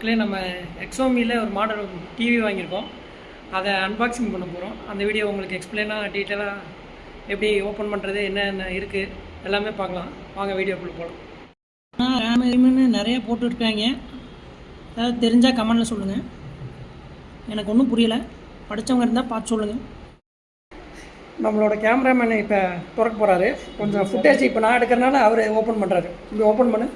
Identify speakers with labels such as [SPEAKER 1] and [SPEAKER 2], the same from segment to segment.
[SPEAKER 1] மக்களே நம்ம எக்ஸோமியில் ஒரு மாடல் டிவி வாங்கியிருக்கோம். அதை அன்பாக்சிங் பண்ண போகிறோம். அந்த வீடியோ உங்களுக்கு எக்ஸ்பிளைனாக டீட்டெயிலாக எப்படி ஓப்பன் பண்ணுறது என்னென்ன இருக்குது எல்லாமே பார்க்கலாம். வாங்க வீடியோக்குள்ளே போகலாம். ரேமு நிறைய போட்டுருக்காங்க. அதாவது தெரிஞ்சால் கமெண்டில் சொல்லுங்கள். எனக்கு ஒன்றும் புரியலை. படித்தவங்க இருந்தால் பார்த்து சொல்லுங்கள். நம்மளோட கேமராமேன் இப்போ திறக்க போகிறாரு. கொஞ்சம் ஃபுட்டேஜ் இப்போ நான் எடுக்கிறனால அவர் ஓப்பன் பண்ணுறாரு. இப்படி ஓப்பன் பண்ணு.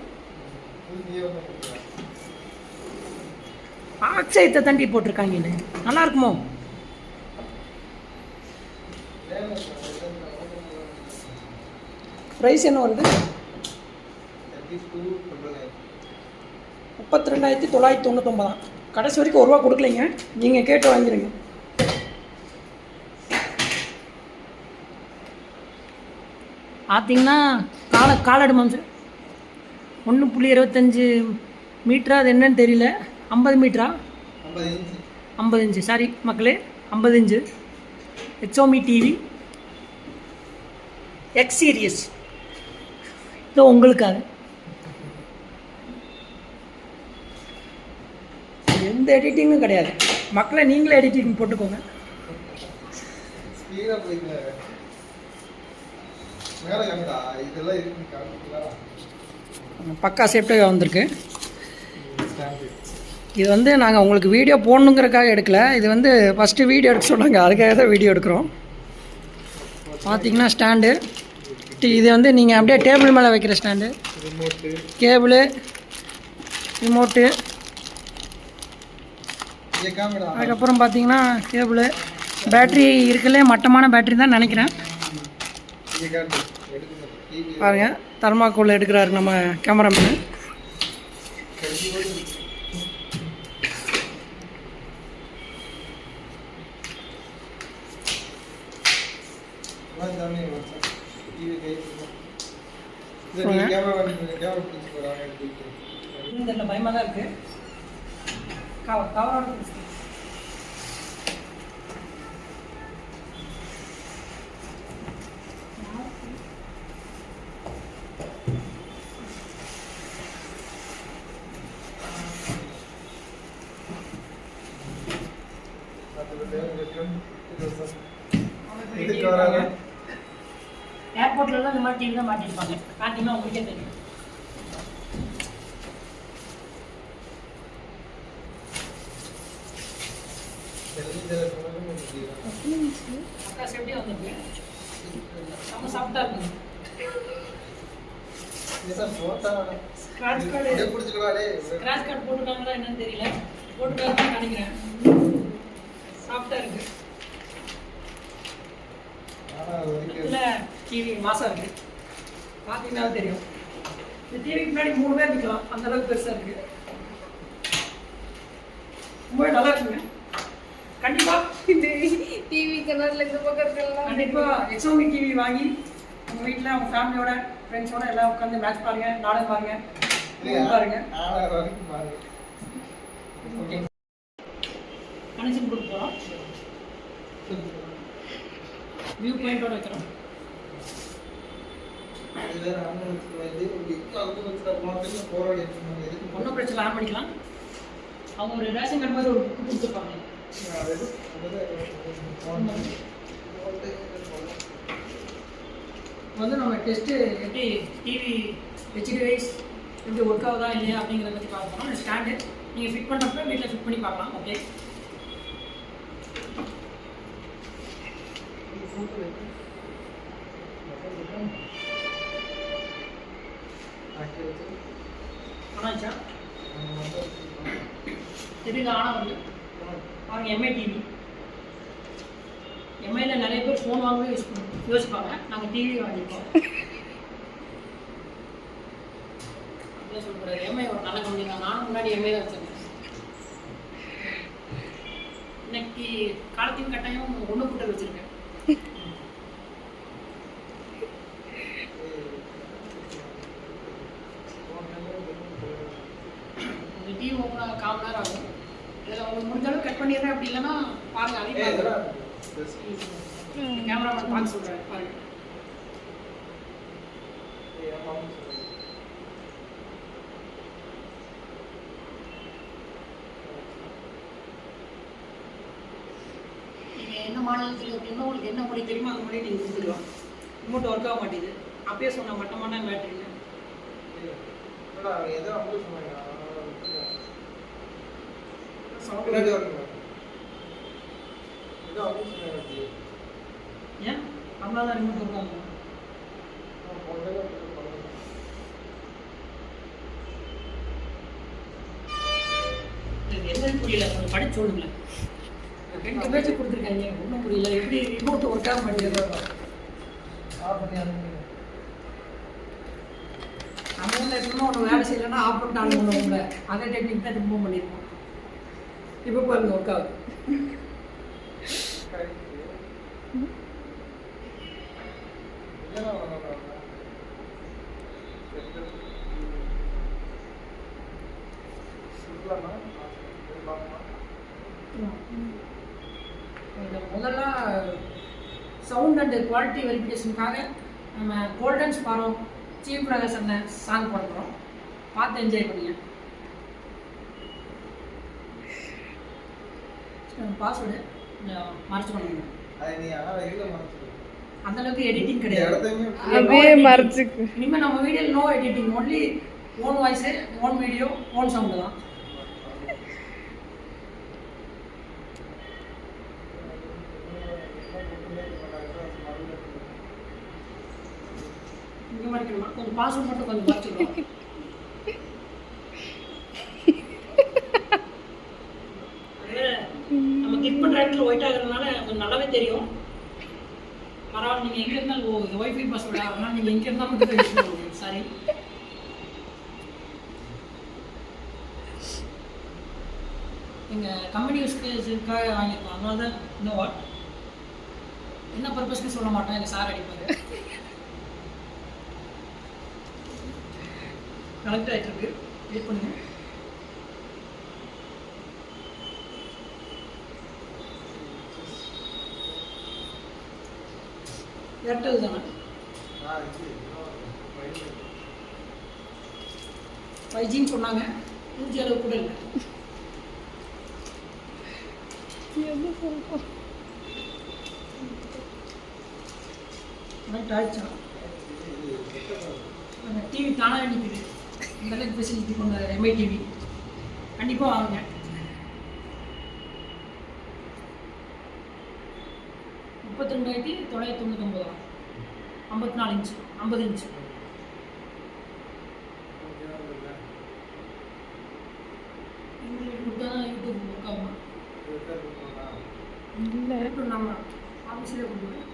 [SPEAKER 1] ஆக்சைத்தை தண்டி போட்டிருக்காங்க. நல்லா இருக்குமோ? ப்ரைஸ் என்ன வருது? 32,999. கடைசி வரைக்கும் ₹1 கொடுக்கலைங்க. நீங்கள் கேட்டு வாங்கிடுங்க. பார்த்தீங்கன்னா காலடு மாம்சம் 1.25 மீட்டரா, அது என்னன்னு தெரியல. 50 மீட்டரா? 50 இன்ச்சு. சாரி மக்களே, 50 இன்ச்சு எக்ஸோமி டிவி எக்ஸ் சீரியஸ். இதோ உங்களுக்காக. எந்த எடிட்டிங்கும் கிடையாது மக்களை, நீங்களே எடிட்டிங் போட்டுக்கோங்க. பக்கா சேஃப்டியாக வந்திருக்கு. இது வந்து நாங்கள் உங்களுக்கு வீடியோ போடணுங்கிறதுக்காக எடுக்கல. இது வந்து ஃபஸ்ட்டு வீடியோ எடுக்க சொன்னாங்க, அதுக்காக தான் வீடியோ எடுக்கிறோம். பார்த்தீங்கன்னா ஸ்டாண்டு. இது வந்து நீங்கள் அப்படியே டேபிள் மேலே வைக்கிற ஸ்டாண்டு. கேபிளு, ரிமோட்டு, அதுக்கப்புறம் பார்த்தீங்கன்னா கேபிளு. பேட்ரி இருக்குல்ல, மட்டமான பேட்ரி தான் நினைக்கிறேன். பாருங்கள், தர்மாக்கோல் எடுக்கிறாரு நம்ம கேமராமேனு. பயமாக தான் இருக்கு. கவரோட ஏர்போர்ட்லாம் இந்த மாதிரி டிவி தான் மாட்டிருப்பாங்க. பார்த்தீங்கன்னா உங்களுக்கே தெரியும். அக்கா சேஃப்டியாக வந்துருக்கு. நம்ம சாப்பிட்டா இருக்குங்க. ஸ்க்ராட்ச் கார்டு போட்டுருக்காங்களா என்னன்னு தெரியல. போட்டுருக்காங்கன்னு நினைக்கிறேன். சாஃப்டாக இருக்கு. டிவி மாசம் இருக்கு. பார்த்தீங்கன்னா தெரியும். இந்த டிவிக்கு முன்னாடி 3 பேர் நிற்கலாம், அந்த அளவுக்கு பெருசாக இருக்கு. ரொம்ப நல்லா இருக்குங்க. கண்டிப்பாக
[SPEAKER 2] டிவி கலர்ல இந்த பக்கம் இருக்கலாம்.
[SPEAKER 1] கண்டிப்பாக எக்ஸோமி டிவி வாங்கி உங்கள் வீட்டில் உங்கள் ஃபேமிலியோட ஃப்ரெண்ட்ஸோட எல்லாம் உட்காந்து மேட்ச் பாருங்க, நாடகம் பாருங்க, பாருங்க. கனெக்ஷன் கொடுக்க போகிறோம். வியூ பாயிண்டோட வைக்கிறோம். ஒன்றும் பிரச்சனை, ஆன் பண்ணிக்கலாம். அவங்க ஒரு ரேஷன் கார்டு மாதிரி ஒரு புக்கு கொடுத்துருப்பாங்க. வந்து நம்ம டெஸ்ட்டு எப்படி டிவி ஹெச்டி வைஸ் எப்படி ஒர்க் ஆகுதா இல்லையா அப்படிங்கிறத பற்றி பார்க்க போகிறோம். ஸ்டாண்டு நீங்கள் ஃபிட் பண்ணுறப்ப வீட்டில் ஃபிட் பண்ணி பார்க்கலாம். ஓகே, ஆனாச்சா தெரியுது. ஆனால் வந்து பாருங்கள், எம்ஐ டிவி. எம்ஐயில் நிறைய பேர் ஃபோன் வாங்கவே யோசிப்பாங்க. நாங்கள் டிவி வாங்கியிருக்கோம். அப்படியே சொல்லக்கூடாது. எம்ஐ ஒரு நல்ல கம்பெனி தான். நானும் முன்னாடி எம்ஐ தான் வச்சுருக்கேன். இன்னைக்கு காலத்தையும் கட்டாயம் 1 கூட்டல் வச்சுருக்கேன். டிவி ஓப்பன் ஆக 1/4 மணி நேரம் ஆகும். இதில் உங்களுக்கு முடிஞ்ச அளவு கட் பண்ணிடுறேன். அப்படி இல்லைன்னா பாருங்கள், அதையும் கேமராமேன் பார்க்க சொல்கிறேன். பாருங்கள், என்ன மாநிலத்தில் இருக்குன்னு உங்களுக்கு என்ன மொழி தெரியுமோ அந்த மொழி நீங்கள் கொடுத்துக்கலாம். ரிமோட் ஒர்க் ஆக மாட்டேங்குது. அப்பயே சொன்ன மட்டமான பேட்டரியில் ஏன் நம்மளால ரிமோட் ஒர்க் ஆகும். என்னன்னு புரியல, கொஞ்சம் படிச்சு சொல்லுங்களேன். 2 பேஜ் கொடுத்துருக்காங்க, ஒன்றும் புரியல. எப்படி ரிமோட் ஒர்க் ஆக மாட்டேங்குது? நம்ம ஊரில் எப்படின்னா ஒன்று வேலை செய்யலைன்னா ஆஃப் பண்ணிட்டு ஆன் பண்ணுவோம்ல, அதே டெக்னிக் தான் ரிமூவ் பண்ணியிருக்கோம். இப்போ பாருங்க ஒர்க் ஆகுது. முதல்ல சவுண்ட் அண்ட் குவாலிட்டி வெரிஃபிகேஷனுக்காக நம்ம கோல்டன் ஸ்பாரோ சீஃப் பிரகாஷ் அண்ணன் சாங் பண்ணுறோம். பார்த்து என்ஜாய் பண்ணுங்க. பாஸ்வேர்டு மறைச்சு பண்ணுங்க. அந்த அளவுக்கு எடிட்டிங் கிடையாது. இனிமேல் நம்ம வீடியோவில் no editing, only own voice, own video, own sound தான். இங்கே மறைக்கணுமா? கொஞ்சம் பாஸ்வேர்ட் மட்டும் கொஞ்சம் மறைச்சிடுவோம். நம்ம கிளிக் பண்ணுற இடத்துல ஒயிட் ஆகுறதுனால கொஞ்சம் நல்லாவே தெரியும். பரவாயில்ல, நீங்கள் எங்கே இருந்தாலும் ஒய்ஃபை பாஸ்வேர்டு ஆகலாம். நீங்கள் எங்கே இருந்தாலும் மட்டும் யூஸ் பண்ணுங்க. சாரி, எங்கள் கம்பெனி யூஸ்க்காக வாங்கியிருக்கோம். அதனால தான் இன்னும் வாட் என்ன பர்பஸ்க்கு சொல்ல மாட்டோம். எங்கள் சார் அடிப்பார். கனெக்ட் ஆகிட்டு இருக்கு, வெயிட் பண்ணுங்க. ஏர்டெல் தானே? 5Gன்னு சொன்னாங்க, 2G அளவு கூட இல்லை. கனெக்ட் ஆகிடுச்சா? டிவி தானாக நிற்குது. இந்த அளவுக்கு ஃபெசிலிட்டி கொண்ட எம்ஐ டிவி கண்டிப்பாக வாங்குங்க. 32,999, 54 இன்ச்சு, 50 இன்ச்சு. இங்கிலீஷ் கொடுத்தா தான் யூடியூப் ஒர்க் ஆகும். இல்லை, நம்ம ஆஃபீஸில் கொடுக்குறோம்.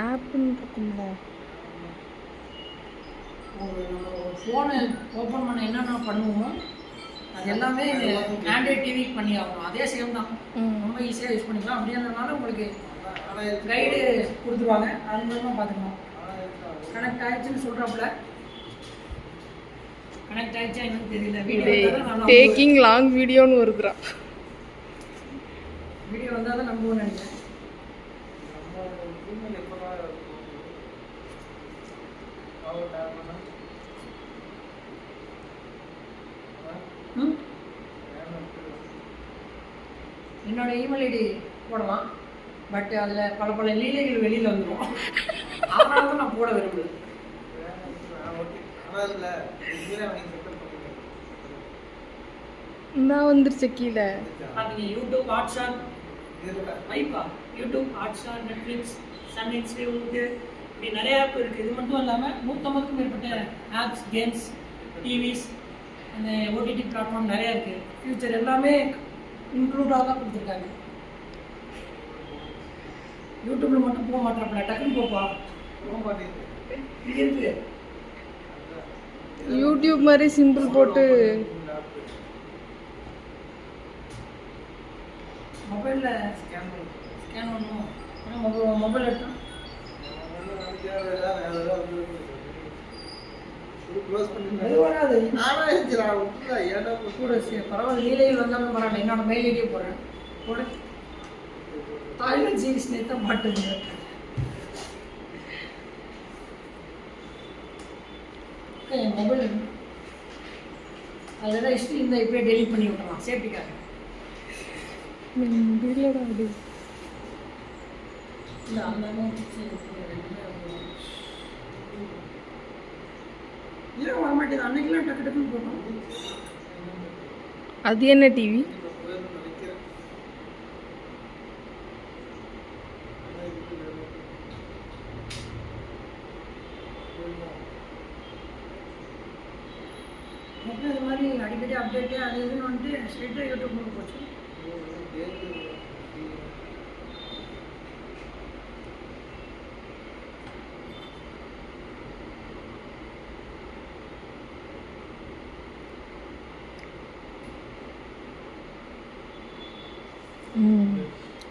[SPEAKER 2] ஆப்னு இருக்கும்ல,
[SPEAKER 1] ஒரு ஃபோனை ஓப்பன் பண்ண என்னென்ன பண்ணுவோமோ அது எல்லாமே ஆண்ட்ராய்ட் டிவிக்கு பண்ணி ஆகணும். அதே சேம் தான், ரொம்ப ஈஸியாக யூஸ் பண்ணிக்கலாம். அப்படின்றதுனால உங்களுக்கு கைடு கொடுத்துருவாங்க, அது மூலமாக பார்த்துக்கணும். கனெக்ட் ஆகிடுச்சுன்னு சொல்கிறாப்புல, கனெக்ட் ஆகிடுச்சா என்னன்னு தெரியல. வீடியோ
[SPEAKER 2] டேக்கிங் லாங் வீடியோன்னு வருதுடா.
[SPEAKER 1] வீடியோ வந்தால் தான் நம்புவோம்னு நினைக்கிறேன். என்னோட இமெயில் ஐடி போடலாம், பட் அதில் பல லீலைகள் வெளியில் வந்துடும். அதனால தான் நான் போட விரும்புது.
[SPEAKER 2] நான் வந்துருச்சு கீழே.
[SPEAKER 1] நீங்கள் யூடியூப், ஹாட்ஸ்டார், வைப்பா யூடியூப், ஹாட்ஸ்டார், நெட்ஃப்ளிக்ஸ், சன் இன்ஸ்டியூட், இப்படி நிறைய ஆப் இருக்குது. இது மட்டும் இல்லாமல் 150க்கும் மேற்பட்ட ஆப்ஸ், கேம்ஸ், டிவிஸ், அந்த ஓடிடி பிளாட்ஃபார்ம் நிறையா இருக்குது. ஃபியூச்சர் எல்லாமே இன்க்ளூடாக தான் கொடுத்துருக்காங்க. யூடியூப்பில் மட்டும் போக மாட்டேன், டக்குன்னு போப்பா இருக்கு.
[SPEAKER 2] யூடியூப் மாதிரி சிம்பிள் போட்டு
[SPEAKER 1] மொபைலில் ஸ்கேன் பண்ணணும். மொபைல் எடுத்தோம் பரவாயில்ல, லீலையில் வந்தாலும் பரவாயில்ல. என்னோட மெயில் ஐடியை போடுறேன், போடு. தாய்லாந்து சீரிஸ் நேற்று மாட்டுங்க. என் மொபைல் அதெல்லாம் ஹிஸ்ட்ரி இந்த இப்போயே டெலீட் பண்ணி விட்டுறலாம் சேஃப்டிக்காக.
[SPEAKER 2] இல்லைடா அது
[SPEAKER 1] இல்லை அந்த இல்லை வரமாட்டேது. அன்னைக்கெல்லாம் டக்கு டக்குன்னு போட்டோம்.
[SPEAKER 2] அது என்ன டிவி?
[SPEAKER 1] அப்புறம் இது மாதிரி அடிக்கடி அப்டேட்டு அது இதுன்னு வந்துட்டு ஸ்ட்ரெயிட்டாக யூடியூப் போச்சு.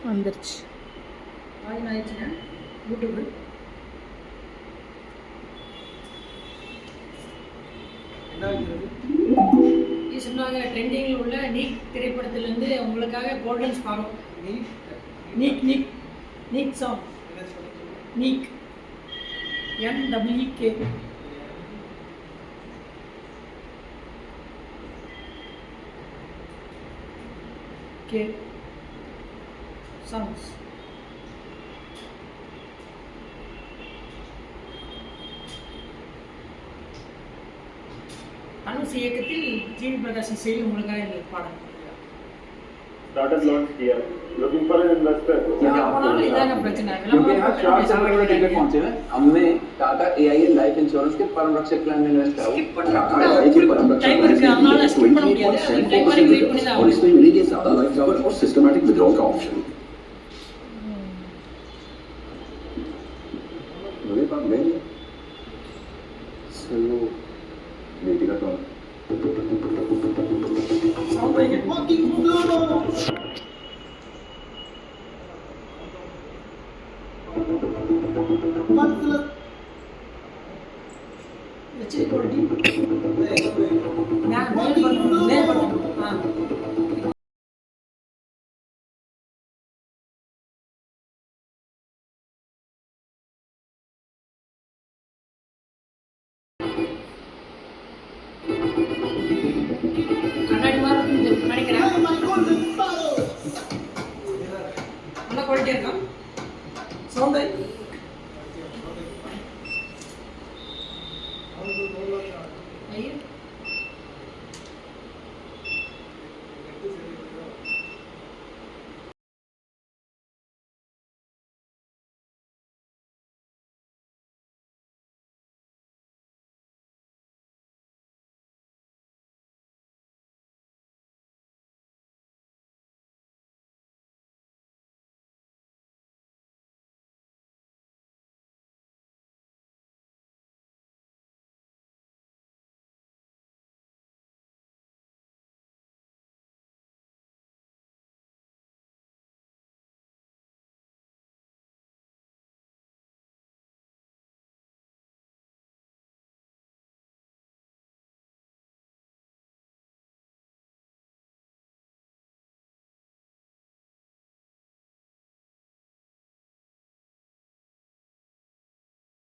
[SPEAKER 2] வந்துருச்சு.
[SPEAKER 1] லாகின் ஆயிடுச்சுங்க யூடியூப்பு. சொன்னாங்க ட்ரெண்டிங்கில் உள்ள நீக் திரைப்படத்திலேருந்து உங்களுக்காக golden sparrow. NEEK NEEK NEEK song. NEEK NWK. K songs. அனுஸ் இயக்கத்தில் ஜிவி பிரகாஷ் இசையில் உங்களுக்காக இந்த பாடல்.
[SPEAKER 3] Started launch here. Looking for an investor.
[SPEAKER 1] இதாங்க பிரச்சனை.
[SPEAKER 4] क्योंकि यहाँ 4 साल के टिकट पहुंचे हैं। हमने टाटा AIA लाइफ इंश्योरेंस के परम रक्षक प्लान में इन्वेस्ट किया।
[SPEAKER 1] ஸ்கிப் பண்ணுறோம். டைம் இருக்குது, அதனால ஸ்கிப் பண்ண முடியாது. அது டைம் வரைக்கும் வெயிட் பண்ணி தான்
[SPEAKER 5] और इसमें मिलेगी ज्यादा लाइफ कवर और सिस्टमैटिक विड्रॉल का ऑप्शन। मेरे पास में चलो बेटी का टॉन
[SPEAKER 1] சவுண்ட் வைங்க. HD quality. நான் மேல் பண்ணணும். கண்ணாடி மாதிரி நினைக்கிறேன். நல்ல குவாலிட்டியாக இருக்கா சவுண்டு?